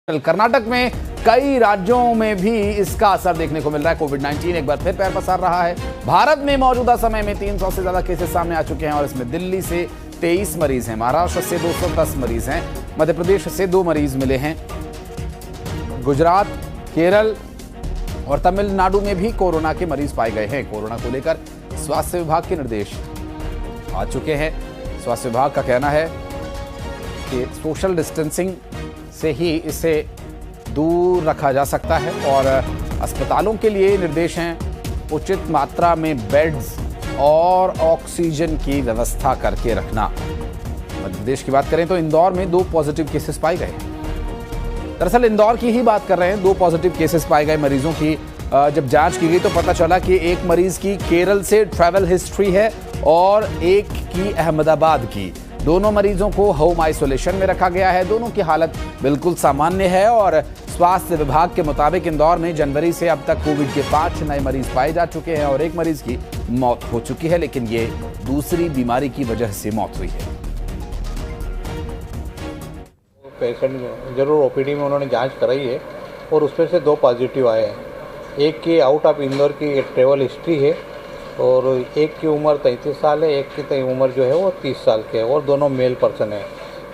कर्नाटक में कई राज्यों में भी इसका असर देखने को मिल रहा है। कोविड-19 एक बार फिर पैर पसार रहा है। भारत में मौजूदा समय में 300 से ज्यादा केसेस सामने आ चुके हैं और इसमें दिल्ली से 23 मरीज हैं, महाराष्ट्र से 210 मरीज हैं, मध्य प्रदेश से 2 मरीज मिले हैं। गुजरात, केरल और तमिलनाडु में भी कोरोना के मरीज पाए गए हैं। कोरोना को लेकर स्वास्थ्य विभाग के निर्देश आ चुके हैं। स्वास्थ्य विभाग का कहना है कि सोशल डिस्टेंसिंग से ही इसे दूर रखा जा सकता है और अस्पतालों के लिए निर्देश हैं उचित मात्रा में बेड्स और ऑक्सीजन की व्यवस्था करके रखना। मध्य प्रदेश की बात करें तो इंदौर में 2 पॉजिटिव केसेस पाए गए। दरअसल इंदौर की ही बात कर रहे हैं। 2 पॉजिटिव केसेस पाए गए मरीजों की जब जांच की गई तो पता चला कि एक मरीज की केरल से ट्रैवल हिस्ट्री है और एक की अहमदाबाद की। दोनों मरीजों को होम आइसोलेशन में रखा गया है। दोनों की हालत बिल्कुल सामान्य है और स्वास्थ्य विभाग के मुताबिक इंदौर में जनवरी से अब तक कोविड के 5 नए मरीज पाए जा चुके हैं और एक मरीज की मौत हो चुकी है, लेकिन ये दूसरी बीमारी की वजह से मौत हुई है। पेशेंट जरूर ओपीडी में उन्होंने जांच कराई है और उसमें से 2 पॉजिटिव आए हैं। एक की आउट ऑफ इंदौर की ट्रेवल हिस्ट्री है और एक की उम्र 33 साल है, एक की उम्र जो है वो 30 साल के है और दोनों मेल पर्सन है।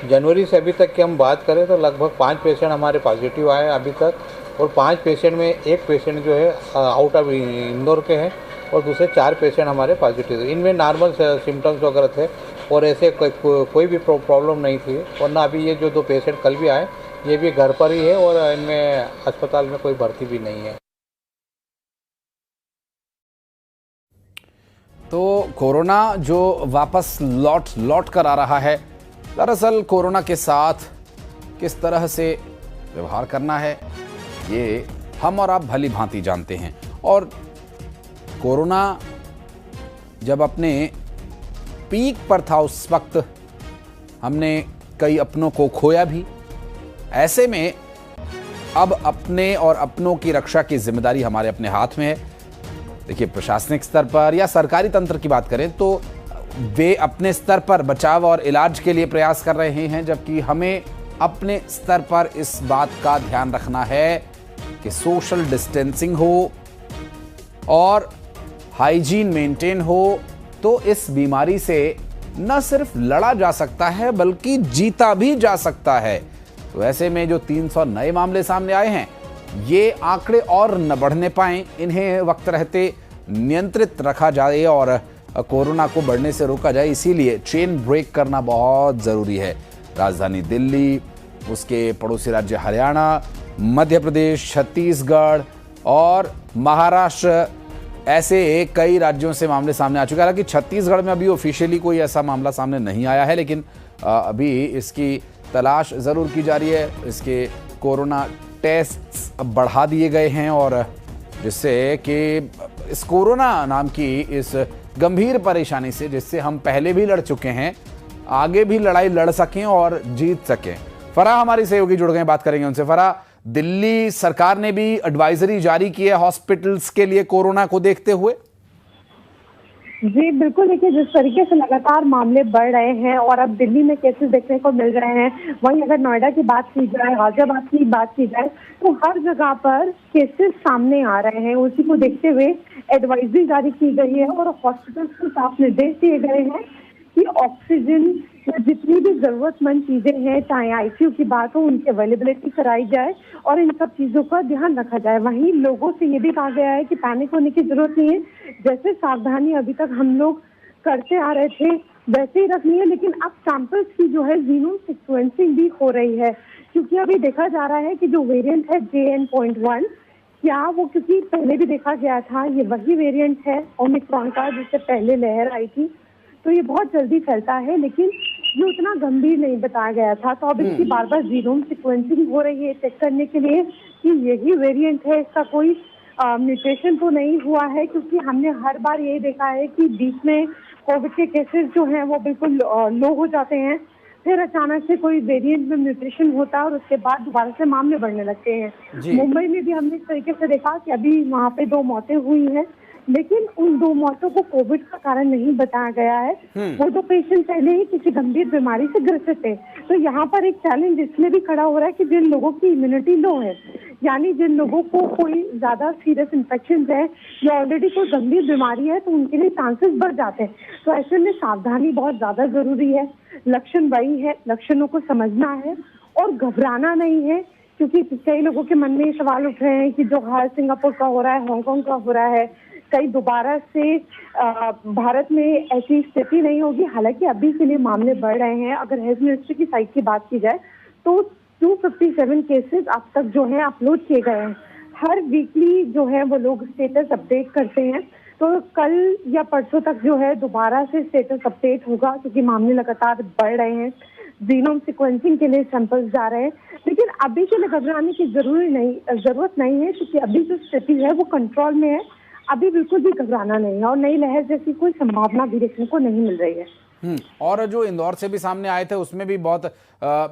जनवरी से अभी तक की हम बात करें तो लगभग 5 पेशेंट हमारे पॉजिटिव आए अभी तक और 5 पेशेंट में एक पेशेंट जो है आउट ऑफ इंदौर के हैं और दूसरे 4 पेशेंट हमारे पॉजिटिव थे। इनमें नॉर्मल सिम्टम्स वगैरह थे और ऐसे कोई भी प्रॉब्लम नहीं थी। वरना अभी ये जो 2 पेशेंट कल भी आए ये भी घर पर ही है और इनमें अस्पताल में कोई भर्ती भी नहीं है। तो कोरोना जो वापस लौट कर आ रहा है, दरअसल कोरोना के साथ किस तरह से व्यवहार करना है ये हम और आप भली भांति जानते हैं। और कोरोना जब अपने पीक पर था उस वक्त हमने कई अपनों को खोया भी। ऐसे में अब अपने और अपनों की रक्षा की जिम्मेदारी हमारे अपने हाथ में है। देखिए, प्रशासनिक स्तर पर या सरकारी तंत्र की बात करें तो वे अपने स्तर पर बचाव और इलाज के लिए प्रयास कर रहे हैं, जबकि हमें अपने स्तर पर इस बात का ध्यान रखना है कि सोशल डिस्टेंसिंग हो और हाइजीन मेंटेन हो, तो इस बीमारी से न सिर्फ लड़ा जा सकता है बल्कि जीता भी जा सकता है। तो ऐसे में जो 300 नए मामले सामने आए हैं, ये आंकड़े और न बढ़ने पाएं, इन्हें वक्त रहते नियंत्रित रखा जाए और कोरोना को बढ़ने से रोका जाए। इसीलिए चेन ब्रेक करना बहुत ज़रूरी है। राजधानी दिल्ली, उसके पड़ोसी राज्य हरियाणा, मध्य प्रदेश, छत्तीसगढ़ और महाराष्ट्र, ऐसे कई राज्यों से मामले सामने आ चुके हैं। हालांकि छत्तीसगढ़ में अभी ऑफिशियली कोई ऐसा मामला सामने नहीं आया है, लेकिन अभी इसकी तलाश ज़रूर की जा रही है। इसके कोरोना टेस्ट बढ़ा दिए गए हैं और जिससे कि इस कोरोना नाम की इस गंभीर परेशानी से, जिससे हम पहले भी लड़ चुके हैं, आगे भी लड़ाई लड़ सकें और जीत सकें। फराह हमारी सहयोगी जुड़ गए, बात करेंगे उनसे। फराह, दिल्ली सरकार ने भी एडवाइजरी जारी की है हॉस्पिटल्स के लिए कोरोना को देखते हुए। जी बिल्कुल, देखिए जिस तरीके से लगातार मामले बढ़ रहे हैं और अब दिल्ली में केसेस देखने को मिल रहे हैं, वहीं अगर नोएडा की बात की जाए, गाजियाबाद की बात की जाए, तो हर जगह पर केसेस सामने आ रहे हैं। उसी को देखते हुए एडवाइजरी जारी की गई है और हॉस्पिटल्स को साफ निर्देश दिए गए हैं कि ऑक्सीजन या जितनी भी जरूरतमंद चीजें हैं, चाहे आईसीयू की बात हो, उनकी अवेलेबिलिटी कराई जाए और इन सब चीजों का ध्यान रखा जाए। वहीं लोगों से ये भी कहा गया है कि पैनिक होने की जरूरत नहीं है। जैसे सावधानी अभी तक हम लोग करते आ रहे थे वैसे ही रखनी है, लेकिन अब सैंपल्स की जो है जीनोम सीक्वेंसिंग भी हो रही है, क्योंकि अभी देखा जा रहा है कि जो वेरिएंट है JN.1, क्या वो, क्योंकि पहले भी देखा गया था, ये वही वेरिएंट है ओमिक्रॉन का जिससे पहले लहर आई थी, तो ये बहुत जल्दी फैलता है, लेकिन ये उतना गंभीर नहीं बताया गया था। तो अब इसकी बार बार जीनोम सीक्वेंसिंग हो रही है चेक करने के लिए कि यही वेरिएंट है, इसका कोई म्यूटेशन तो नहीं हुआ है, क्योंकि हमने हर बार यही देखा है कि बीच में कोविड के केसेस जो हैं वो बिल्कुल लो हो जाते हैं, फिर अचानक से कोई वेरिएंट में म्यूटेशन होता है और उसके बाद दोबारा से मामले बढ़ने लगते हैं। मुंबई में भी हमने इस तरीके से देखा कि अभी वहाँ पे 2 मौतें हुई हैं लेकिन उन 2 मौतों को कोविड का कारण नहीं बताया गया है। वो 2 पेशेंट पहले ही किसी गंभीर बीमारी से ग्रसित थे। तो यहाँ पर एक चैलेंज इसलिए भी खड़ा हो रहा है कि जिन लोगों की इम्यूनिटी लो है, यानी जिन लोगों को कोई ज्यादा सीरियस इन्फेक्शन है या ऑलरेडी कोई गंभीर बीमारी है, तो उनके लिए चांसेस बढ़ जाते हैं। तो ऐसे में सावधानी बहुत ज्यादा जरूरी है। लक्षण वही है, लक्षणों को समझना है और घबराना नहीं है, क्योंकि कई लोगों के मन में ये सवाल उठ रहे हैं कि जो हाल सिंगापुर का हो रहा है, हांगकांग का हो रहा है, कई दोबारा से भारत में ऐसी स्थिति नहीं होगी। हालांकि अभी के लिए मामले बढ़ रहे हैं। अगर हेल्थ मिनिस्ट्री की साइट की बात की जाए तो 257 केसेस अब तक जो है अपलोड किए गए हैं। हर वीकली जो है वो लोग स्टेटस अपडेट करते हैं। तो कल या परसों तक जो है दोबारा से स्टेटस अपडेट होगा, क्योंकि मामले लगातार बढ़ रहे हैं। जीनोम सीक्वेंसिंग के लिए सैंपल्स जा रहे हैं, लेकिन अभी के लिए घबराने की जरूरत नहीं है, क्योंकि अभी जो स्थिति है वो कंट्रोल में है। अभी बिल्कुल भी घबराना नहीं है और नई लहर जैसी कोई संभावना भी देखने को नहीं मिल रही है। और जो इंदौर से भी सामने आए थे उसमें भी बहुत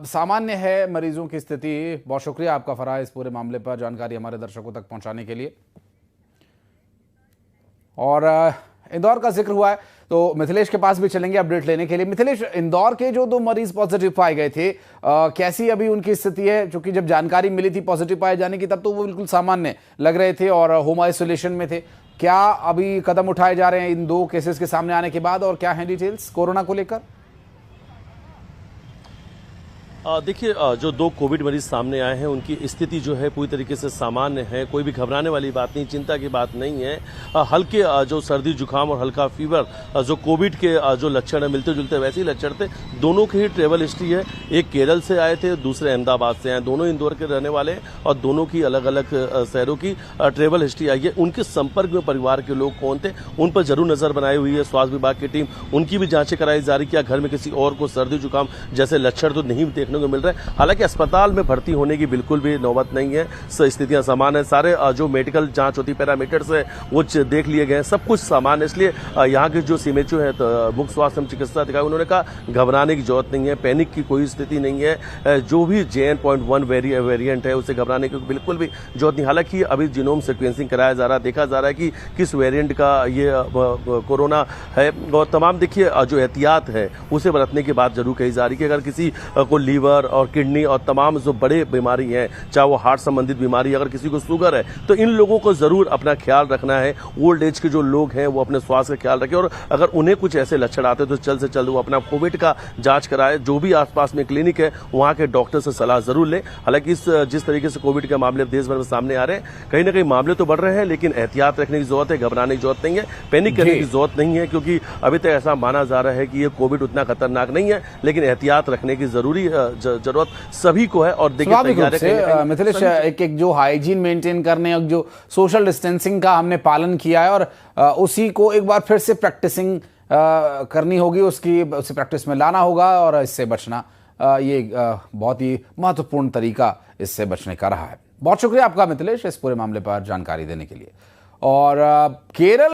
सामान्य है मरीजों की स्थिति। बहुत शुक्रिया आपका फराज, इस पूरे मामले पर जानकारी हमारे दर्शकों तक पहुंचाने के लिए। और इंदौर का जिक्र हुआ है तो मिथिलेश के पास भी चलेंगे अपडेट लेने के लिए। मिथिलेश, इंदौर के जो 2 मरीज पॉजिटिव पाए गए थे, कैसी अभी उनकी स्थिति है? क्योंकि जब जानकारी मिली थी पॉजिटिव पाए जाने की तब तो वो बिल्कुल सामान्य लग रहे थे और होम आइसोलेशन में थे। क्या अभी कदम उठाए जा रहे हैं इन 2 केसेस के सामने आने के बाद, और क्या है डिटेल्स कोरोना को लेकर? देखिए, जो 2 कोविड मरीज सामने आए हैं उनकी स्थिति जो है पूरी तरीके से सामान्य है। कोई भी घबराने वाली बात नहीं, चिंता की बात नहीं है। हल्के जो सर्दी जुकाम और हल्का फीवर जो कोविड के जो लक्षण है मिलते जुलते वैसे ही लक्षण थे। दोनों की ही ट्रेवल हिस्ट्री है। एक केरल से आए थे, दूसरे अहमदाबाद से आए। दोनों इंदौर के रहने वाले और दोनों की अलग अलग शहरों की ट्रेवल हिस्ट्री आई है। उनके संपर्क में परिवार के लोग कौन थे उन पर जरूर नजर बनाई हुई है स्वास्थ्य विभाग की टीम। उनकी भी जांचें कराई जा रही। क्या घर में किसी और को सर्दी जुकाम जैसे लक्षण तो नहीं देखने को मिल रहे। हालांकि अस्पताल में भर्ती होने की बिल्कुल भी नौबत नहीं है। स्थितियां समान है। सारे जो मेडिकल जांच होती पैरामीटर्स है वो देख लिए गए, सब कुछ समान है। इसलिए यहाँ के जो सीएमएचओ है तो मुख्य स्वास्थ्य एवं चिकित्सा अधिकारी, उन्होंने कहा घबराने की जरूरत नहीं है, पैनिक की कोई स्थिति नहीं है। जो भी JN.1 वेरिएंट है उसे घबराने की बिल्कुल भी जरूरत नहीं। हालांकि अभी जीनोम सीक्वेंसिंग कराया जा रहा है, देखा जा रहा है कि किस वेरिएंट का ये कोरोना है। और तमाम देखिए जो एहतियात है उसे बरतने की बात जरूर कही जा रही है कि अगर किसी को लीवर और किडनी और तमाम जो बड़े बीमारी हैं, चाहे वो हार्ट संबंधित बीमारी, अगर किसी को शुगर है तो इन लोगों को जरूर अपना ख्याल रखना है। ओल्ड एज के जो लोग हैं वो अपने स्वास्थ्य का ख्याल रखें और अगर उन्हें कुछ ऐसे लक्षण आते हैं तो जल्द से जल्द वो अपना कोविड का जांच कराए। जो भी आसपास में क्लिनिक है वहां के डॉक्टर से सलाह जरूर लें। हालांकि जिस तरीके से कोविड के मामले देश भर में सामने आ रहे हैं, कहीं ना कहीं मामले तो बढ़ रहे हैं, लेकिन एहतियात रखने की जरूरत है, घबराने की जरूरत नहीं है, पैनिक करने की जरूरत नहीं है, क्योंकि अभी तक ऐसा माना जा रहा है कि ये कोविड उतना खतरनाक नहीं है, लेकिन एहतियात रखने की जरूरत सभी को है। और देखिए मिथिलेश, एक जो हाइजीन मेंटेन करने और जो सोशल डिस्टेंसिंग का हमने पालन किया है और उसी को एक बार फिर से प्रैक्टिसिंग करनी होगी, उसे प्रैक्टिस में लाना होगा और इससे बचना ये बहुत ही महत्वपूर्ण तरीका इससे बचने का रहा है। बहुत शुक्रिया आपका मिथिलेश इस पूरे मामले पर जानकारी देने के लिए। और केरल